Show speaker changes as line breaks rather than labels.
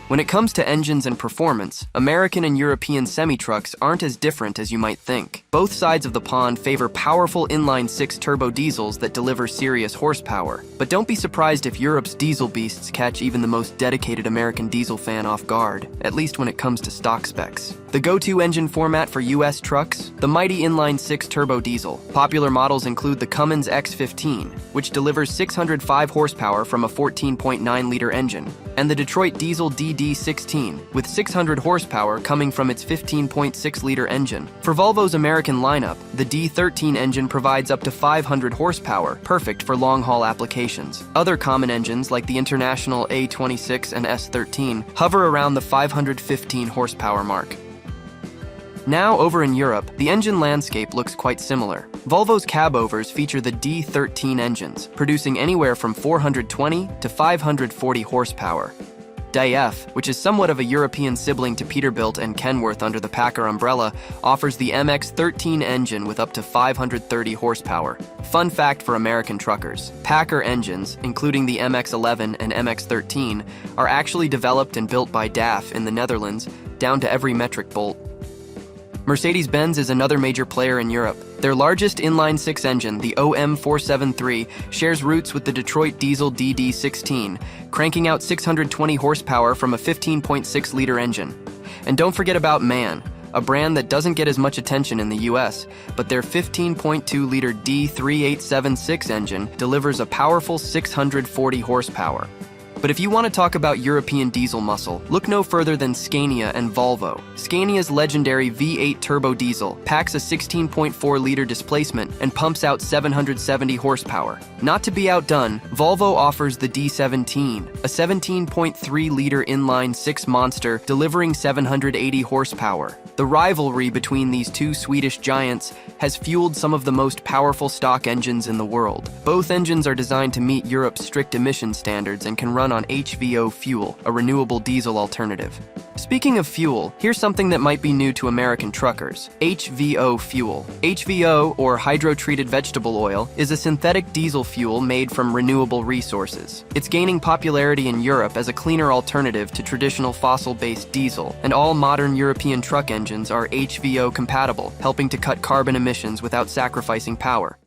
When it comes to engines and performance, American and European semi-trucks aren't as different as you might think. Both sides of the pond favor powerful inline-six turbo diesels that deliver serious horsepower. But don't be surprised if Europe's diesel beasts catch even the most dedicated American diesel fan off guard, at least when it comes to stock specs. The go-to engine format for US trucks? The mighty inline-six turbo diesel. Popular models include the Cummins X15, which delivers 605 horsepower from a 14.9-liter engine, and the Detroit Diesel DD16, with 600 horsepower coming from its 15.6-liter engine. For Volvo's American lineup, the D13 engine provides up to 500 horsepower, perfect for long-haul applications. Other common engines, like the International A26 and S13, hover around the 515 horsepower mark. Now, over in Europe, the engine landscape looks quite similar. Volvo's cabovers feature the D13 engines, producing anywhere from 420 to 540 horsepower. DAF, which is somewhat of a European sibling to Peterbilt and Kenworth under the PACCAR umbrella, offers the MX-13 engine with up to 530 horsepower. Fun fact for American truckers: PACCAR engines, including the MX-11 and MX-13, are actually developed and built by DAF in the Netherlands, down to every metric bolt. Mercedes-Benz is another major player in Europe. Their largest inline-six engine, the OM473, shares roots with the Detroit Diesel DD16, cranking out 620 horsepower from a 15.6-liter engine. And don't forget about MAN, a brand that doesn't get as much attention in the US, but their 15.2-liter D3876 engine delivers a powerful 640 horsepower. But if you want to talk about European diesel muscle, look no further than Scania and Volvo. Scania's legendary V8 turbo diesel packs a 16.4-liter displacement and pumps out 770 horsepower. Not to be outdone, Volvo offers the D17, a 17.3-liter inline-six monster delivering 780 horsepower. The rivalry between these two Swedish giants has fueled some of the most powerful stock engines in the world. Both engines are designed to meet Europe's strict emission standards and can run on HVO fuel, a renewable diesel alternative. Speaking of fuel, here's something that might be new to American truckers: HVO fuel. HVO, or hydrotreated vegetable oil, is a synthetic diesel fuel made from renewable resources. It's gaining popularity in Europe as a cleaner alternative to traditional fossil-based diesel, and all modern European truck engines are HVO compatible, helping to cut carbon emissions without sacrificing power.